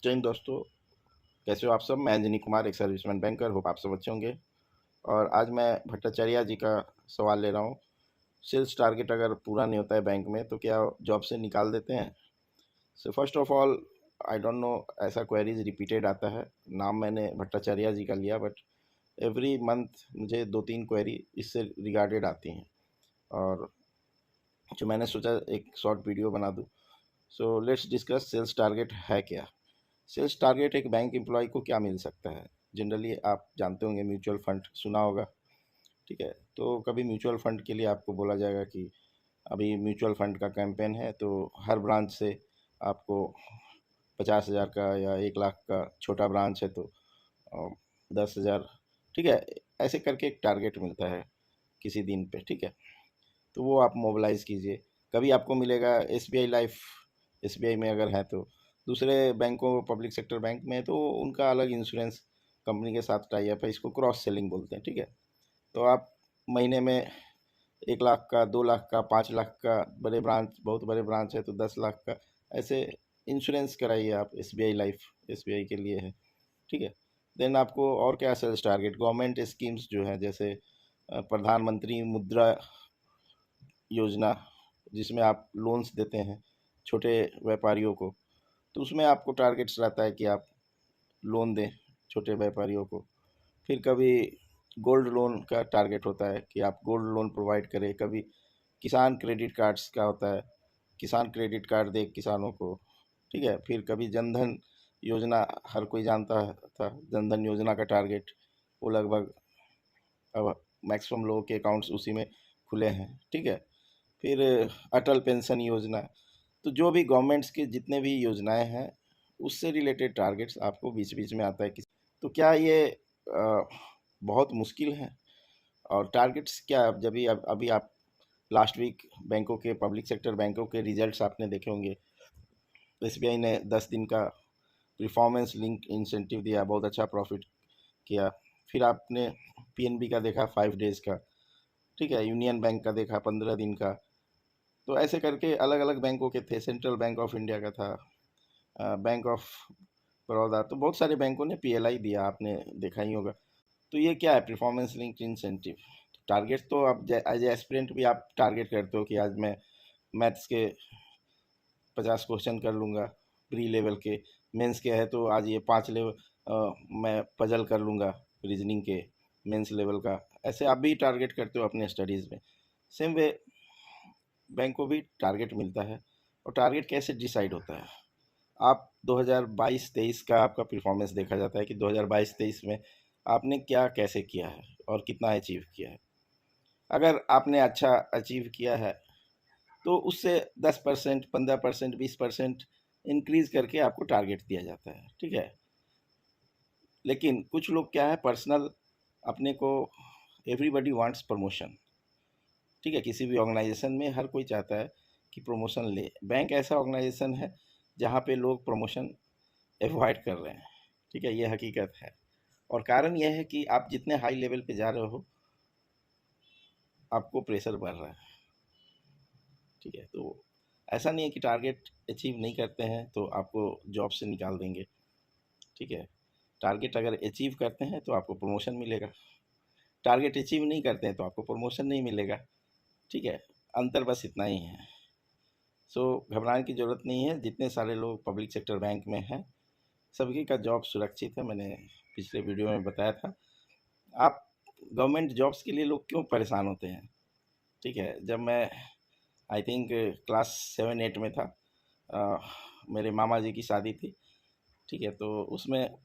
जय हिंद दोस्तों। कैसे हो आप सब? मैं अंजनी कुमार, एक सर्विसमैन बैंकर। होप आप सब अच्छे होंगे। और आज मैं भट्टाचार्य जी का सवाल ले रहा हूँ। सेल्स टारगेट अगर पूरा नहीं होता है बैंक में तो क्या जॉब से निकाल देते हैं? So first of all, I don't know, ऐसा क्वेरीज रिपीटेड आता है। नाम मैंने भट्टाचार्य जी का लिया, बट एवरी मंथ मुझे 2-3 क्वेरी इससे रिगार्डेड आती हैं। और जो मैंने सोचा एक शॉर्ट वीडियो बना दूँ। So let's discuss sales target है क्या। सेल्स टारगेट एक बैंक एम्प्लॉय को क्या मिल सकता है? जनरली आप जानते होंगे, म्यूचुअल फंड सुना होगा। ठीक है, तो कभी म्यूचुअल फंड के लिए आपको बोला जाएगा कि अभी म्यूचुअल फंड का कैंपेन है, तो हर ब्रांच से आपको 50,000 का या 1 लाख का, छोटा ब्रांच है तो 10,000। ठीक है, ऐसे करके एक टारगेट मिलता है किसी दिन पे। ठीक है, तो वो आप मोबिलाइज़ कीजिए। कभी आपको मिलेगा SBI लाइफ, SBI में अगर है तो। दूसरे बैंकों, पब्लिक सेक्टर बैंक में है तो उनका अलग इंश्योरेंस कंपनी के साथ टाई अप है, इसको क्रॉस सेलिंग बोलते हैं। ठीक है, तो आप महीने में 1 लाख का, 2 लाख का, 5 लाख का, बड़े ब्रांच, बहुत बड़े ब्रांच है तो 10 लाख का, ऐसे इंश्योरेंस कराइए आप। SBI लाइफ SBI के लिए है। ठीक है, देन आपको और क्या सेल्स टारगेट, गवर्नमेंट स्कीम्स जो हैं, जैसे प्रधानमंत्री मुद्रा योजना, जिसमें आप लोन्स देते हैं छोटे व्यापारियों को, तो उसमें आपको टारगेट्स रहता है कि आप लोन दें छोटे व्यापारियों को। फिर कभी गोल्ड लोन का टारगेट होता है कि आप गोल्ड लोन प्रोवाइड करें। कभी किसान क्रेडिट कार्ड्स का होता है, किसान क्रेडिट कार्ड दे किसानों को। ठीक है, फिर कभी जनधन योजना, हर कोई जानता था जनधन योजना का टारगेट, वो लगभग अब मैक्सिमम लोगों के अकाउंट्स उसी में खुले हैं। ठीक है, फिर अटल पेंशन योजना। तो जो भी गवर्नमेंट्स के जितने भी योजनाएं हैं, उससे रिलेटेड टारगेट्स आपको बीच बीच में आता है। किस तो क्या ये बहुत मुश्किल है? और टारगेट्स क्या, जब भी अभी आप लास्ट वीक बैंकों के, पब्लिक सेक्टर बैंकों के रिजल्ट्स आपने देखे होंगे। SBI ने 10 दिन का परफॉर्मेंस लिंक इंसेंटिव दिया, बहुत अच्छा प्रॉफिट किया। फिर आपने PNB का देखा 5 डेज़ का। ठीक है, यूनियन बैंक का देखा 15 दिन का। तो ऐसे करके अलग अलग बैंकों के थे, सेंट्रल बैंक ऑफ इंडिया का था, बैंक ऑफ बड़ौदा, तो बहुत सारे बैंकों ने PLI दिया, आपने देखा ही होगा। तो ये क्या है? Performance linked incentive. टारगेट तो आप एज एस्पिरेंट भी आप टारगेट करते हो कि आज मैं मैथ्स के 50 क्वेश्चन कर लूँगा प्री लेवल के। मेंस के है तो आज ये 5 लेवल मैं पजल कर लूँगा रीजनिंग के मेंस लेवल का। ऐसे आप भी टारगेट करते हो अपने स्टडीज़ में। सेम वे बैंक को भी टारगेट मिलता है। और टारगेट कैसे डिसाइड होता है? आप 2022-23 का आपका परफॉर्मेंस देखा जाता है कि 2022-23 में आपने क्या कैसे किया है और कितना अचीव किया है। अगर आपने अच्छा अचीव किया है तो उससे 10%, 15%, 20% इंक्रीज करके आपको टारगेट दिया जाता है। ठीक है, लेकिन कुछ लोग क्या है, पर्सनल अपने को, एवरीबडी वांट्स प्रमोशन। ठीक है, किसी भी ऑर्गेनाइजेशन में हर कोई चाहता है कि प्रमोशन ले। बैंक ऐसा ऑर्गेनाइजेशन है जहाँ पे लोग प्रमोशन अवॉइड कर रहे हैं। ठीक है, ये हकीकत है। और कारण यह है कि आप जितने हाई लेवल पे जा रहे हो, आपको प्रेशर बढ़ रहा है। ठीक है, तो ऐसा नहीं है कि टारगेट अचीव नहीं करते हैं तो आपको जॉब से निकाल देंगे। ठीक है, टारगेट अगर अचीव करते हैं तो आपको प्रमोशन मिलेगा, टारगेट अचीव नहीं करते हैं तो आपको प्रमोशन नहीं मिलेगा। ठीक है, अंतर बस इतना ही है। सो घबराने की ज़रूरत नहीं है। जितने सारे लोग पब्लिक सेक्टर बैंक में हैं, सभी का जॉब सुरक्षित है। मैंने पिछले वीडियो में बताया था। आप गवर्नमेंट जॉब्स के लिए लोग क्यों परेशान होते हैं? ठीक है, जब मैं आई थिंक क्लास 7-8 में था, अ, मेरे मामा जी की शादी थी। ठीक है, तो उसमें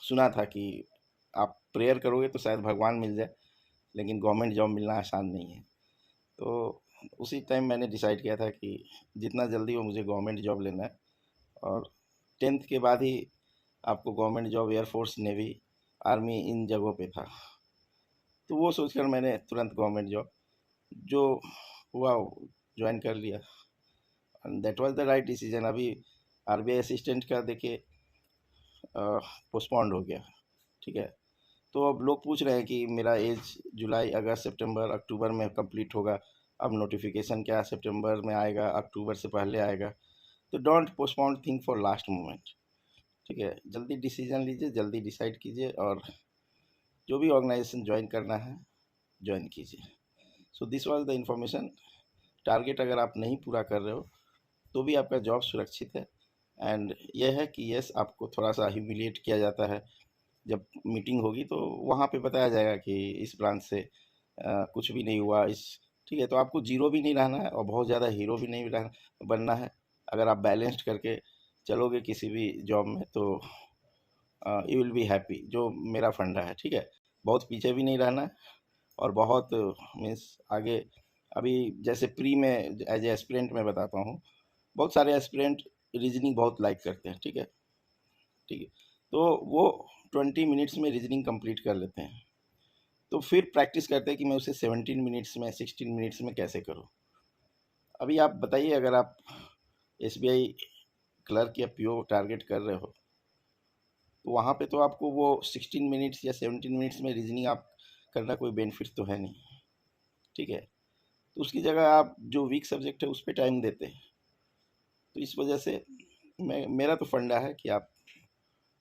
सुना था कि आप प्रेयर करोगे तो शायद भगवान मिल जाए, लेकिन गवर्नमेंट जॉब मिलना आसान नहीं है। तो उसी टाइम मैंने डिसाइड किया था कि जितना जल्दी हो मुझे गवर्नमेंट जॉब लेना है। और 10th के बाद ही आपको government job air force, navy, army, इन जगहों पे था। तो वो सोचकर मैंने तुरंत गवर्नमेंट जॉब जो हुआ ज्वाइन कर लिया। And that was the right decision. अभी RBI असिस्टेंट का देखिए पोस्टपोन्ड हो गया। ठीक है, तो अब लोग पूछ रहे हैं कि मेरा एज जुलाई, अगस्त, सितंबर, अक्टूबर में कंप्लीट होगा। अब नोटिफिकेशन क्या सितंबर में आएगा, अक्टूबर से पहले आएगा? तो don't postpone thing for last moment. ठीक है, जल्दी डिसीजन लीजिए, जल्दी डिसाइड कीजिए और जो भी ऑर्गेनाइजेशन ज्वाइन करना है ज्वाइन कीजिए। So this was the information. Target अगर आप नहीं पूरा कर रहे हो तो भी आपका जॉब सुरक्षित है। एंड यह है कि यस, आपको थोड़ा सा ह्यूमिलिएट किया जाता है। जब मीटिंग होगी तो वहाँ पे बताया जाएगा कि इस ब्रांच से कुछ भी नहीं हुआ इस। ठीक है, तो आपको जीरो भी नहीं रहना है और बहुत ज़्यादा हीरो भी नहीं बनना है। अगर आप बैलेंस्ड करके चलोगे किसी भी जॉब में तो यू विल बी हैप्पी, जो मेरा फंडा है। ठीक है, बहुत पीछे भी नहीं रहना है और बहुत मीन्स आगे। अभी जैसे प्री में एज ए एस्पिरेंट मैं बताता हूँ, बहुत सारे एस्पिरेंट रीजनिंग बहुत लाइक करते हैं। ठीक है, ठीक है, तो वो 20 मिनट्स में रीजनिंग कंप्लीट कर लेते हैं। तो फिर प्रैक्टिस करते हैं कि मैं उसे 17 मिनट्स में, 16 मिनट्स में कैसे करूँ। अभी आप बताइए, अगर आप SBI क्लर्क या PO टारगेट कर रहे हो तो वहाँ पे तो आपको वो 16 मिनट्स या 17 मिनट्स में रीजनिंग आप करना कोई बेनिफिट तो है नहीं। ठीक है, तो उसकी जगह आप जो वीक सब्जेक्ट है उस पर टाइम देते हैं। तो इस वजह से मेरा तो फंडा है कि आप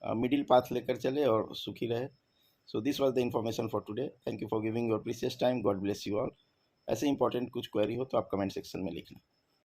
मिडिल पाथ लेकर चले और सुखी रहे। So this was the information for today. Thank you for giving your precious time. God bless you all. ऐसे इंपॉर्टेंट कुछ क्वेरी हो तो आप कमेंट सेक्शन में लिखना।